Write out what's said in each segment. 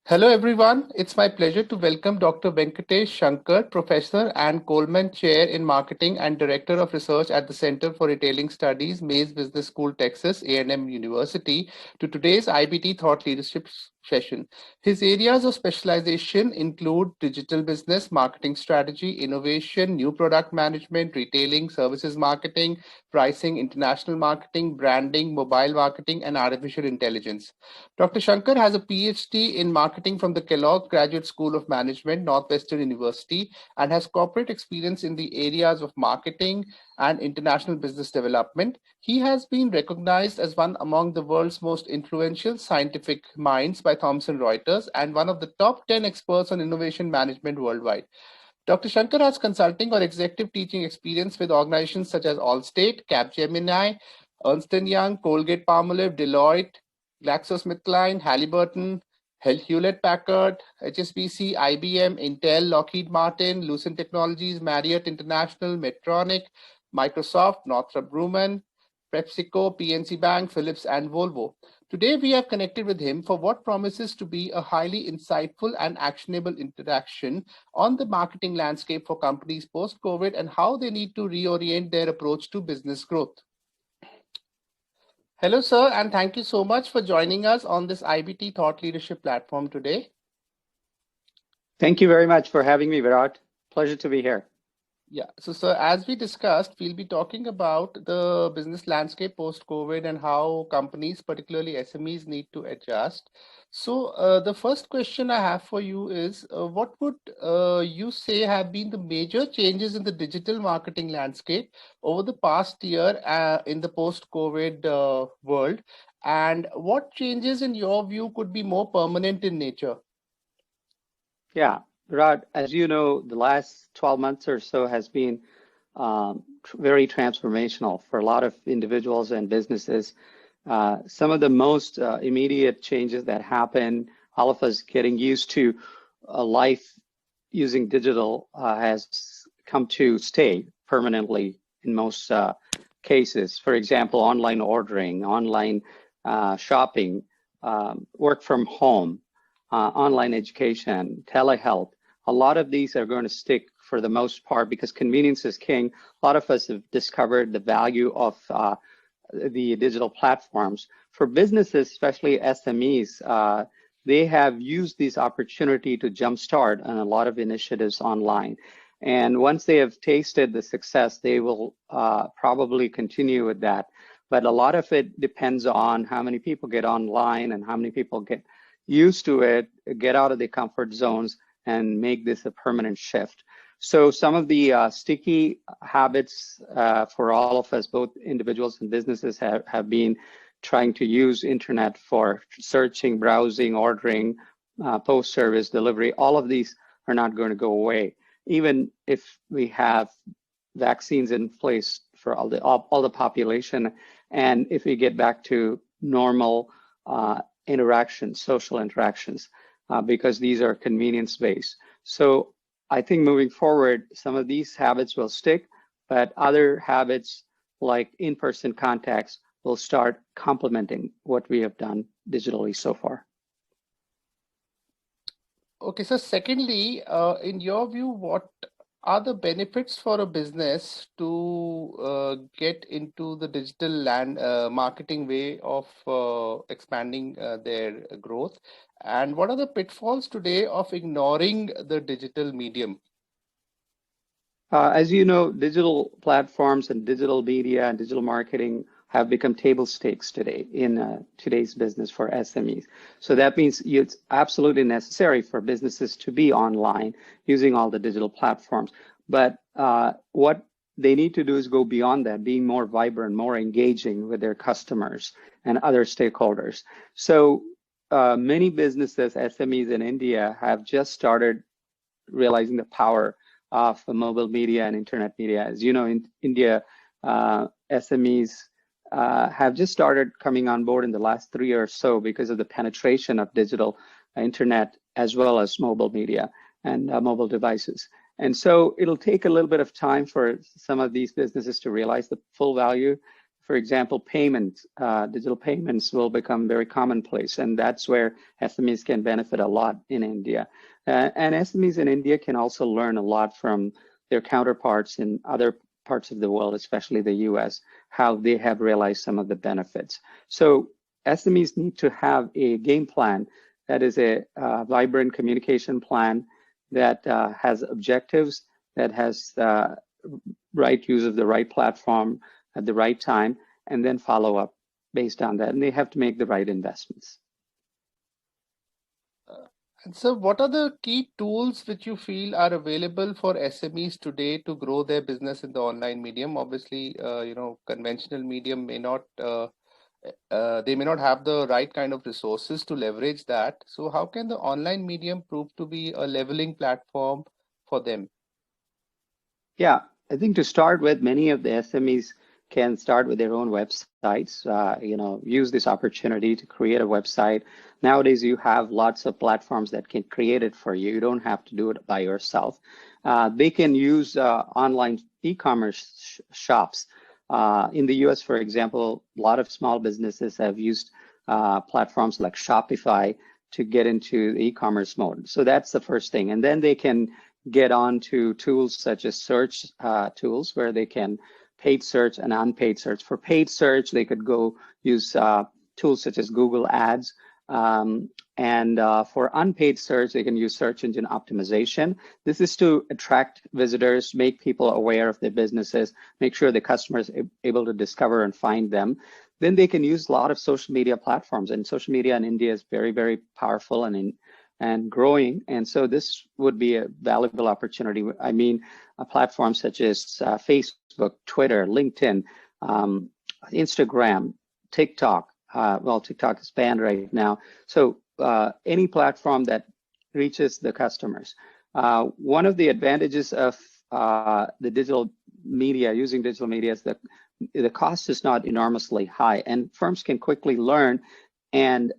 Hello everyone, it's my pleasure to welcome Dr. Venkatesh Shankar, Professor and Coleman Chair in Marketing and Director of Research at the Center for Retailing Studies, Mays Business School, Texas, A&M University, to today's IBT Thought Leadership session. His areas of specialization include digital business, marketing strategy, innovation, new product management, retailing, services marketing, pricing, international marketing, branding, mobile marketing, and artificial intelligence. Dr. Shankar has a PhD in marketing from the Kellogg Graduate School of Management, Northwestern University, and has corporate experience in the areas of marketing and international business development. He has been recognized as one among the world's most influential scientific minds by Thomson Reuters and one of the top 10 experts on innovation management worldwide. Dr. Shankar has consulting or executive teaching experience with organizations such as Allstate, Capgemini, Ernst& Young, Colgate-Palmolive, Deloitte, GlaxoSmithKline, Halliburton, Hewlett-Packard, HSBC, IBM, Intel, Lockheed Martin, Lucent Technologies, Marriott International, Medtronic, Microsoft, Northrop Grumman, PepsiCo, PNC Bank, Philips, and Volvo. Today, we have connected with him for what promises to be a highly insightful and actionable interaction on the marketing landscape for companies post-COVID and how they need to reorient their approach to business growth. Hello, sir, and thank you so much for joining us on this IBT Thought Leadership platform today. Thank you very much for having me, Virat. Pleasure to be here. Yeah, so sir, as we discussed, we'll be talking about the business landscape post-COVID and how companies, particularly SMEs, need to adjust. So the first question I have for you is, what would you say have been the major changes in the digital marketing landscape over the past year in the post-COVID world? And what changes, in your view, could be more permanent in nature? Yeah, Virat, as you know, the last 12 months or so has been very transformational for a lot of individuals and businesses. Some of the most immediate changes that happen, all of us getting used to life using digital has come to stay permanently in most cases. For example, online ordering, online shopping, work from home, online education, telehealth. A lot of these are going to stick for the most part because convenience is king. A lot of us have discovered the value of the digital platforms. For businesses, especially SMEs, they have used this opportunity to jumpstart on a lot of initiatives online. And once they have tasted the success, they will probably continue with that. But a lot of it depends on how many people get online and how many people get used to it, get out of their comfort zones, and make this a permanent shift. So some of the sticky habits for all of us, both individuals and businesses, have been trying to use internet for searching, browsing, ordering, post-service delivery. All of these are not going to go away, even if we have vaccines in place for all the population, and if we get back to normal interactions, social interactions, because these are convenience-based. So I think moving forward, some of these habits will stick, but other habits like in-person contacts will start complementing what we have done digitally so far. Okay, so secondly, in your view, what are the benefits for a business to get into the digital marketing way of expanding their growth? And what are the pitfalls today of ignoring the digital medium? As you know, digital platforms and digital media and digital marketing have become table stakes today in today's business for SMEs. So that means it's absolutely necessary for businesses to be online using all the digital platforms. But what they need to do is go beyond that, being more vibrant, more engaging with their customers and other stakeholders. So many businesses, SMEs in India, have just started realizing the power of the mobile media and internet media. As you know, in India, SMEs have just started coming on board in the last 3 years or so because of the penetration of digital internet as well as mobile media and mobile devices. And so it'll take a little bit of time for some of these businesses to realize the full value For example, payments, digital payments will become very commonplace, and that's where SMEs can benefit a lot in India. And SMEs in India can also learn a lot from their counterparts in other parts of the world, especially the US, how they have realized some of the benefits. So SMEs need to have a game plan that is a vibrant communication plan that has objectives, that has right use of the right platform at the right time, and then follow up based on that. And they have to make the right investments. And so what are the key tools which you feel are available for SMEs today to grow their business in the online medium? Obviously, conventional medium may not, they may not have the right kind of resources to leverage that. So how can the online medium prove to be a leveling platform for them? Yeah, I think to start with, many of the SMEs can start with their own websites, use this opportunity to create a website. Nowadays, you have lots of platforms that can create it for you. You don't have to do it by yourself. They can use online e-commerce shops. In the US, for example, a lot of small businesses have used platforms like Shopify to get into the e-commerce mode. So that's the first thing. And then they can get on to tools such as search tools where they can paid search and unpaid search. For paid search, they could go use tools such as Google Ads. And for unpaid search, they can use search engine optimization. This is to attract visitors, make people aware of their businesses, make sure the customer is able to discover and find them. Then they can use a lot of social media platforms, and social media in India is very, very powerful and growing. And so this would be a valuable opportunity. I mean, platforms such as Facebook, Twitter, LinkedIn, Instagram, TikTok. Well, TikTok is banned right now. So any platform that reaches the customers. One of the advantages of the digital media, using digital media, is that the cost is not enormously high, and firms can quickly learn and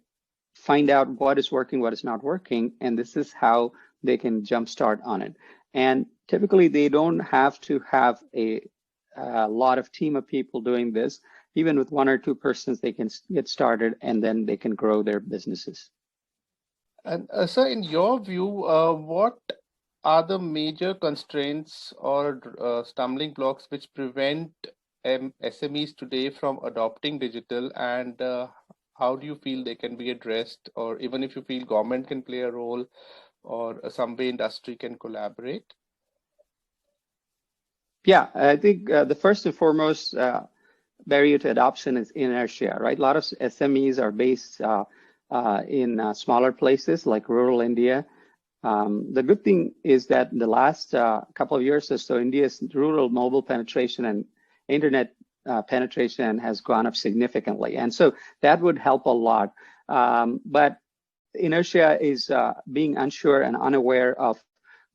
find out what is working, what is not working, and this is how they can jumpstart on it. And typically, they don't have to have a lot of team of people doing this. Even with one or two persons, they can get started, and then they can grow their businesses. And sir, in your view, what are the major constraints or stumbling blocks which prevent SMEs today from adopting digital, and how do you feel they can be addressed, or even if you feel government can play a role or some way industry can collaborate? Yeah, I think the first and foremost barrier to adoption is inertia, right? A lot of SMEs are based in smaller places like rural India. The good thing is that in the last couple of years or so, India's rural mobile penetration and internet penetration has gone up significantly. And so that would help a lot. But inertia is being unsure and unaware of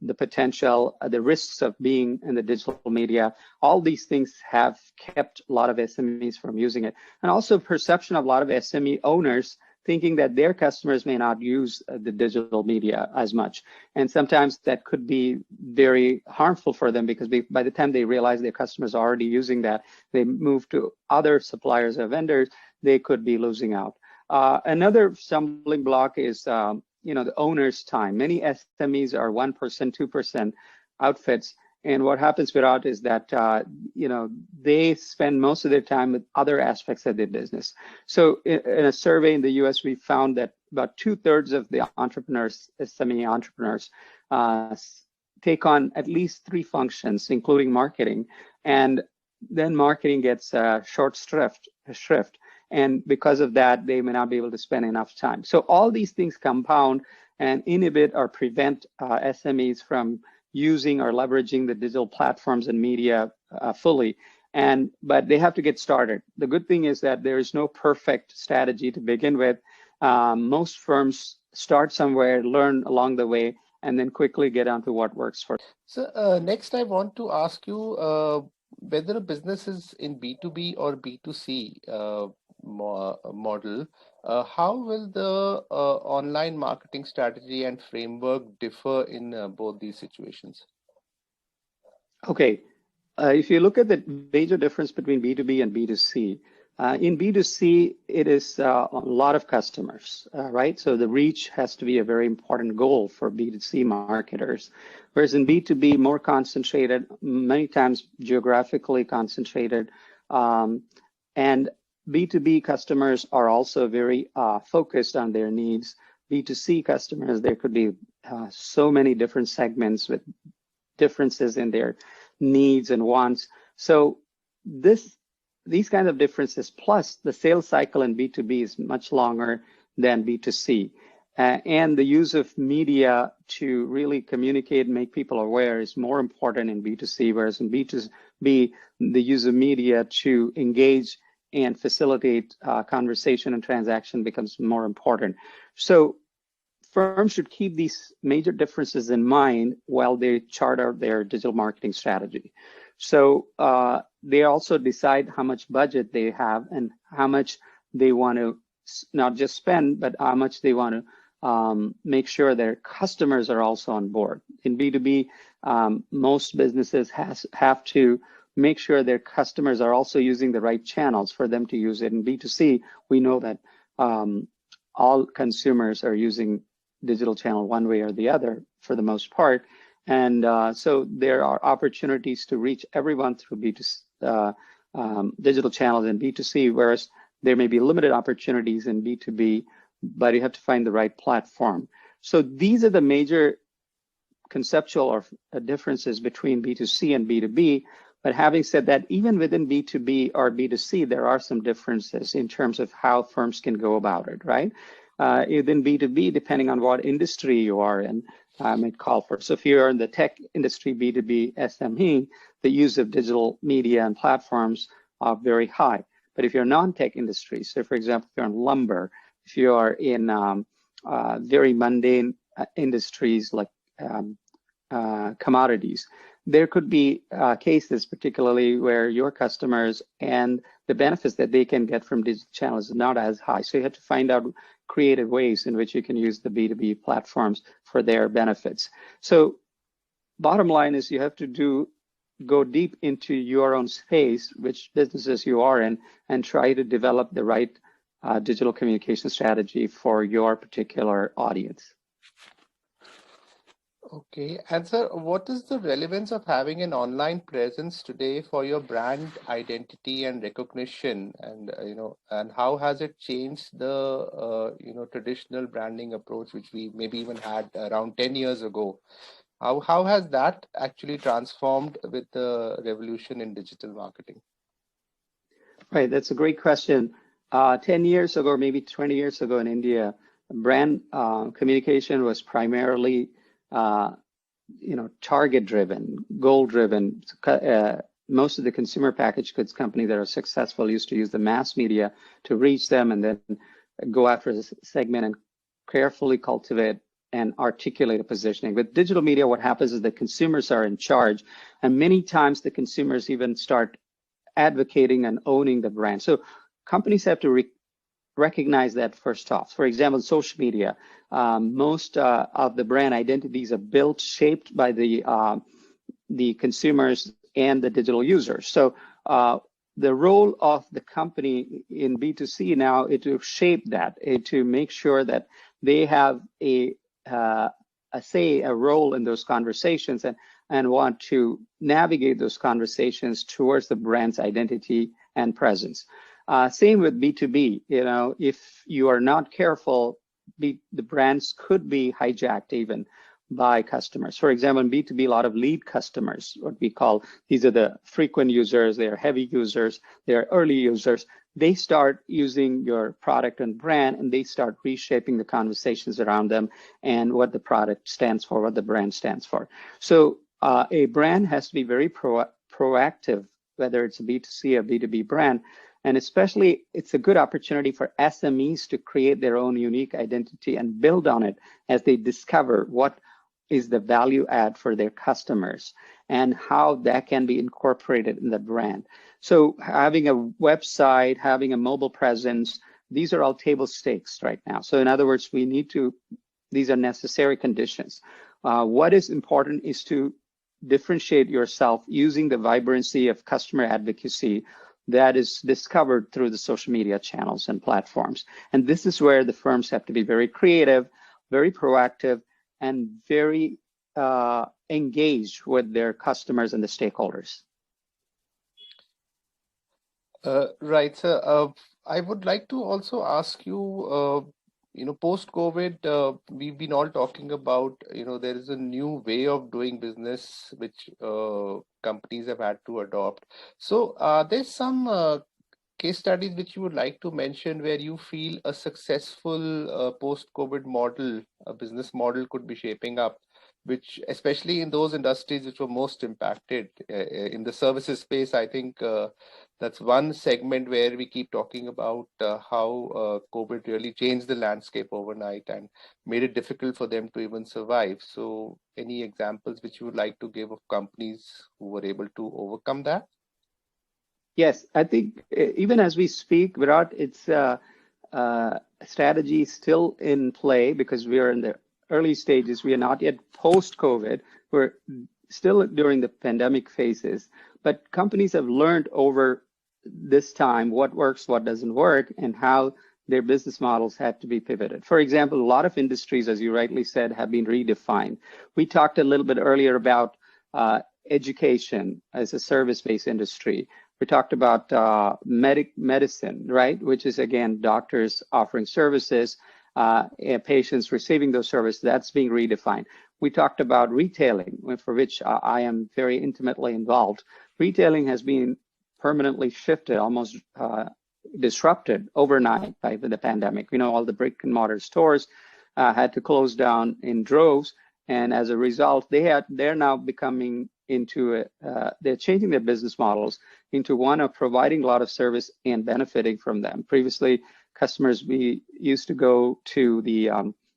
the potential, the risks of being in the digital media. All these things have kept a lot of SMEs from using it. And also perception of a lot of SME owners thinking that their customers may not use the digital media as much. And sometimes that could be very harmful for them, because by the time they realize their customers are already using that, they move to other suppliers or vendors, they could be losing out. Another stumbling block is the owner's time. Many SMEs are 1%, 2% outfits. And what happens, Virat, is that they spend most of their time with other aspects of their business. So in a survey in the US, we found that about 2/3 of the entrepreneurs, SME entrepreneurs, take on at least 3 functions, including marketing. And then marketing gets short shrift. And because of that, they may not be able to spend enough time. So all these things compound and inhibit or prevent SMEs from using or leveraging the digital platforms and media fully. But they have to get started. The good thing is that there is no perfect strategy to begin with. Most firms start somewhere, learn along the way, and then quickly get onto what works for them. So next, I want to ask you whether a business is in B2B or B2C model, how will the online marketing strategy and framework differ in both these situations? Okay, If you look at the major difference between B2B and B2C, in B2C, it is a lot of customers, right? So the reach has to be a very important goal for B2C marketers. Whereas in B2B, more concentrated, many times geographically concentrated. And B2B customers are also very focused on their needs. B2C customers, there could be so many different segments with differences in their needs and wants. So these kinds of differences, plus the sales cycle in B2B is much longer than B2C. And the use of media to really communicate and make people aware is more important in B2C, whereas in B2B, the use of media to engage and facilitate conversation and transaction becomes more important. So firms should keep these major differences in mind while they chart out their digital marketing strategy. So they also decide how much budget they have and how much they want to not just spend, but how much they want to make sure their customers are also on board. In B2B, most businesses have to make sure their customers are also using the right channels for them to use it. In B2C, we know that all consumers are using digital channel one way or the other for the most part. And so there are opportunities to reach everyone through digital channels in B2C, whereas there may be limited opportunities in B2B, but you have to find the right platform. So these are the major conceptual or differences between B2C and B2B. But having said that, even within B2B or B2C, there are some differences in terms of how firms can go about it, right? Within B2B, depending on what industry you are in, might call for. So if you're in the tech industry, B2B, SME, the use of digital media and platforms are very high. But if you're non-tech industry, so for example, if you're in lumber, if you are in very mundane industries like commodities, there could be cases particularly where your customers and the benefits that they can get from digital channels is not as high. So you have to find out creative ways in which you can use the B2B platforms for their benefits. So bottom line is you have to go deep into your own space, which businesses you are in, and try to develop the right digital communication strategy for your particular audience. Okay, and sir, what is the relevance of having an online presence today for your brand identity and recognition, and and how has it changed the traditional branding approach, which we maybe even had around 10 years ago? How has that actually transformed with the revolution in digital marketing? Right, that's a great question. 10 years ago, or maybe 20 years ago in India, brand communication was primarily target driven, goal driven. Most of the consumer packaged goods companies that are successful used to use the mass media to reach them and then go after the segment and carefully cultivate and articulate a positioning. With digital media, what happens is the consumers are in charge, and many times the consumers even start advocating and owning the brand. So companies have to recognize that first off. For example, social media, most of the brand identities are shaped by the consumers and the digital users. So the role of the company in B2C now is to shape that, to make sure that they have a role in those conversations and want to navigate those conversations towards the brand's identity and presence. Same with B2B. If you are not careful, the brands could be hijacked even by customers. For example, in B2B, a lot of lead customers, what we call, these are the frequent users, they are heavy users, they are early users. They start using your product and brand, and they start reshaping the conversations around them and what the product stands for, what the brand stands for. So a brand has to be very proactive, whether it's a B2C or B2B brand. And especially, it's a good opportunity for SMEs to create their own unique identity and build on it as they discover what is the value add for their customers and how that can be incorporated in the brand. So having a website, having a mobile presence, these are all table stakes right now. So in other words, these are necessary conditions. What is important is to differentiate yourself using the vibrancy of customer advocacy that is discovered through the social media channels and platforms. And this is where the firms have to be very creative, very proactive, and very engaged with their customers and the stakeholders. Right, sir. I would like to also ask you, post-COVID, we've been all talking about, there is a new way of doing business which companies have had to adopt. So there's some case studies which you would like to mention where you feel a successful post-COVID model, a business model could be shaping up, which especially in those industries which were most impacted in the services space. I think that's one segment where we keep talking about how COVID really changed the landscape overnight and made it difficult for them to even survive. So any examples which you would like to give of companies who were able to overcome that? Yes, I think even as we speak, Virat, it's strategy still in play because we are in the early stages. We are not yet post-COVID. We're still during the pandemic phases, but companies have learned over this time what works, what doesn't work, and how their business models had to be pivoted. For example, a lot of industries, as you rightly said, have been redefined. We talked a little bit earlier about education as a service-based industry. We talked about medicine, right? Which is, again, doctors offering services, and patients receiving those services. That's being redefined. We talked about retailing, for which I am very intimately involved. Retailing has been permanently shifted, almost disrupted overnight by the pandemic. All the brick and mortar stores had to close down in droves. And as a result, they're now becoming they're changing their business models into one of providing a lot of service and benefiting from them. Previously, customers, we used to go to the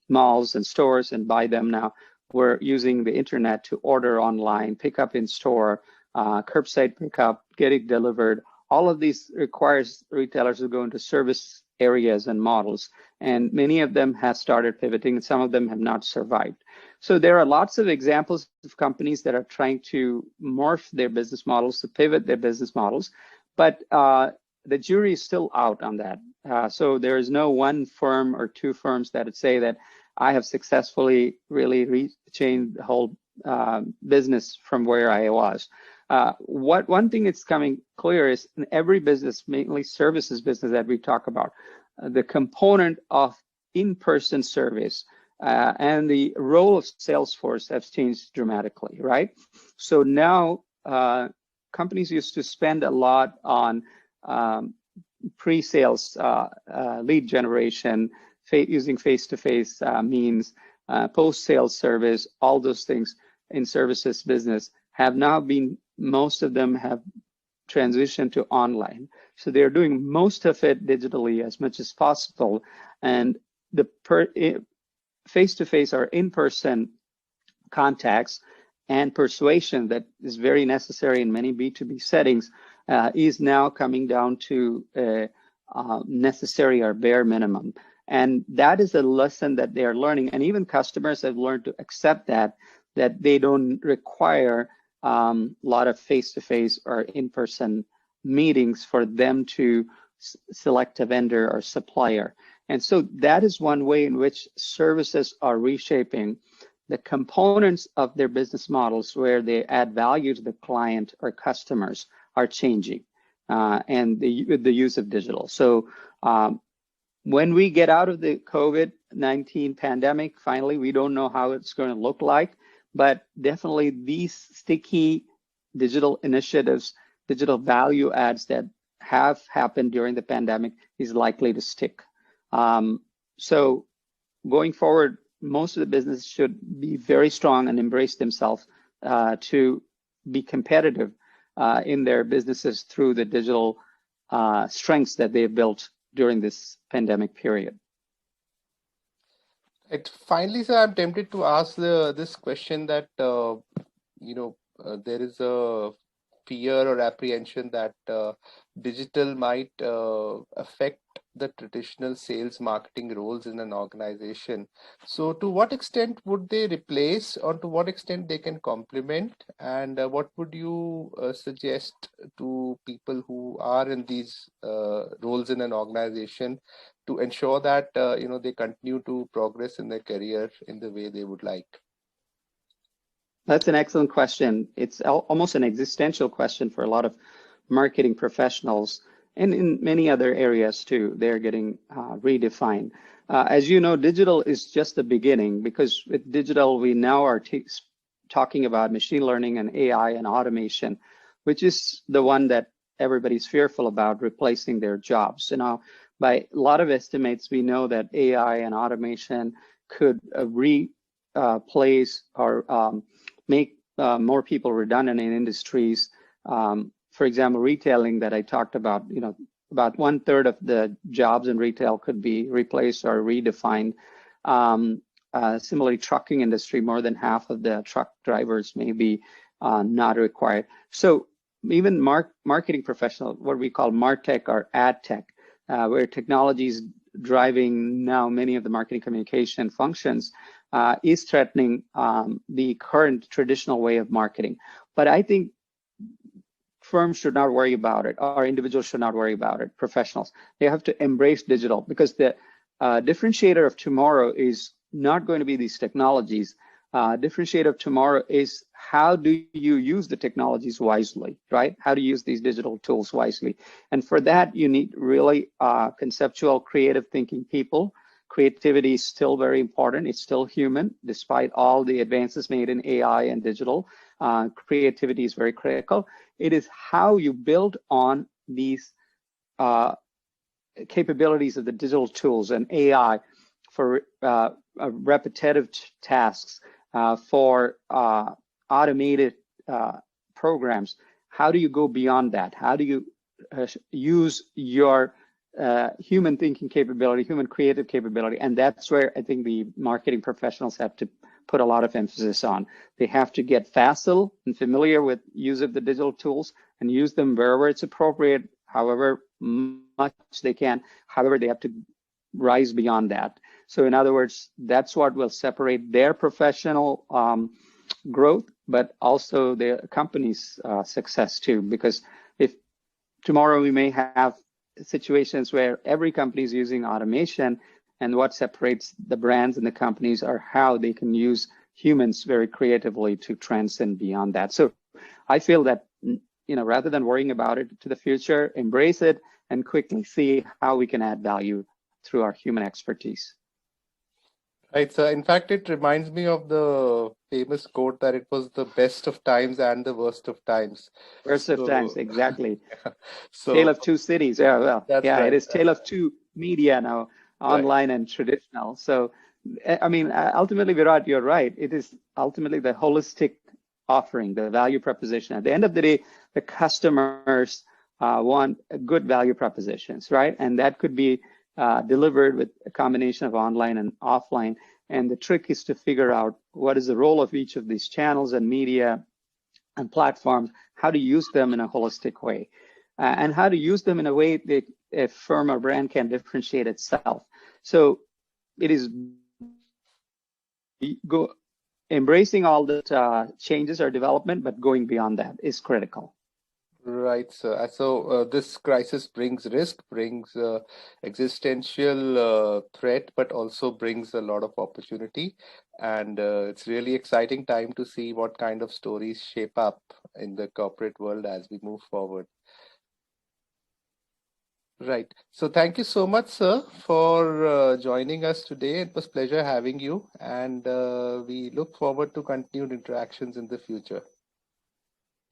malls and stores and buy them. Now we're using the internet to order online, pick up in store, curbside pickup, get it delivered. All of these requires retailers to go into service areas and models, and many of them have started pivoting, and some of them have not survived. So there are lots of examples of companies that are trying to morph their business models, to pivot their business models, but the jury is still out on that. So there is no one firm or two firms that would say that I have successfully really changed the whole business from where I was. One thing that's coming clear is in every business, mainly services business that we talk about, the component of in-person service and the role of Salesforce has changed dramatically, right? So now companies used to spend a lot on pre-sales lead generation, using face-to-face means, post-sales service, all those things in services business have now been, most of them have transitioned to online. So they're doing most of it digitally as much as possible. And the face-to-face or in-person contacts and persuasion that is very necessary in many B2B settings is now coming down to necessary or bare minimum. And that is a lesson that they are learning. And even customers have learned to accept that they don't require a lot of face-to-face or in-person meetings for them to select a vendor or supplier. And so that is one way in which services are reshaping the components of their business models where they add value to the client or customers are changing, and the use of digital. So when we get out of the COVID-19 pandemic, finally, we don't know how it's going to look like, but definitely these sticky digital initiatives, digital value adds that have happened during the pandemic is likely to stick. So going forward, most of the businesses should be very strong and embrace themselves to be competitive in their businesses through the digital strengths that they've built during this pandemic period. Finally, sir, I'm tempted to ask this question that, there is a fear or apprehension that digital might affect the traditional sales marketing roles in an organization. So to what extent would they replace, or to what extent they can complement? And what would you suggest to people who are in these roles in an organization to ensure that they continue to progress in their career in the way they would like? That's an excellent question. It's almost an existential question for a lot of marketing professionals, and in many other areas too. They're getting redefined. As you know, digital is just the beginning, because with digital, we now are talking about machine learning and AI and automation, which is the one that everybody's fearful about replacing their jobs. By a lot of estimates, we know that AI and automation could replace or make more people redundant in industries. For example, retailing that I talked about, about 1/3 of the jobs in retail could be replaced or redefined. Similarly, trucking industry, more than half of the truck drivers may be not required. So even marketing professional, what we call MarTech or ad tech, where technology is driving now many of the marketing communication functions, is threatening the current traditional way of marketing. But I think firms should not worry about it, or individuals should not worry about it, professionals. They have to embrace digital, because the differentiator of tomorrow is not going to be these technologies. Differentiator of tomorrow is, how do you use the technologies wisely, right? How to use these digital tools wisely. And for that, you need really conceptual, creative thinking people. Creativity is still very important. It's still human, despite all the advances made in AI and digital. Creativity is very critical. It is how you build on these capabilities of the digital tools and AI for repetitive tasks, for automated programs. How do you go beyond that? How do you use your human thinking capability, human creative capability? And that's where I think the marketing professionals have to put a lot of emphasis on. They have to get facile and familiar with use of the digital tools and use them wherever it's appropriate, however much they can. However, they have to rise beyond that. So in other words, that's what will separate their professional growth, but also the company's success too. Because if tomorrow we may have situations where every company is using automation, and what separates the brands and the companies are how they can use humans very creatively to transcend beyond that. So I feel that, rather than worrying about it to the future, embrace it and quickly see how we can add value through our human expertise. Right. So in fact, it reminds me of the famous quote that it was the best of times and the worst of times. Worst of times, exactly. Yeah. So Tale of two cities. Yeah, well, yeah, right. It is tale of two media now, online and traditional. So, I mean, ultimately, Virat, you're right. It is ultimately the holistic offering, the value proposition. At the end of the day, the customers want good value propositions, right? And that could be delivered with a combination of online and offline. And the trick is to figure out what is the role of each of these channels and media and platforms, how to use them in a holistic way, and how to use them in a way that a firm or brand can differentiate itself. So it is embracing all the changes or development, but going beyond that is critical. Right, sir. So this crisis brings risk, brings existential threat, but also brings a lot of opportunity. And it's really exciting time to see what kind of stories shape up in the corporate world as we move forward. Right. So thank you so much, sir, for joining us today. It was a pleasure having you, and we look forward to continued interactions in the future.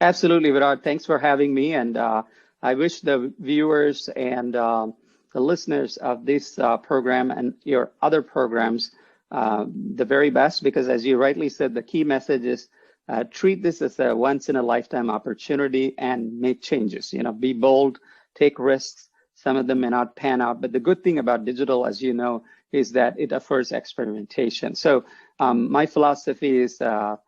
Absolutely, Virat. Thanks for having me. And I wish the viewers and the listeners of this program and your other programs the very best, because as you rightly said, the key message is treat this as a once in a lifetime opportunity and make changes. Be bold, take risks. Some of them may not pan out, but the good thing about digital, as you know, is that it offers experimentation. So my philosophy is, for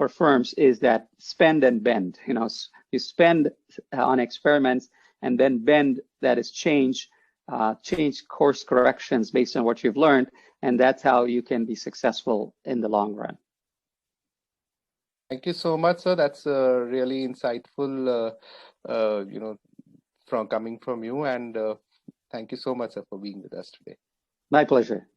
firms, is that spend and bend. You spend on experiments and then bend that is change course corrections based on what you've learned, and that's how you can be successful in the long run. Thank you so much, sir. That's really insightful, from coming from you, and thank you so much, sir, for being with us today. My pleasure.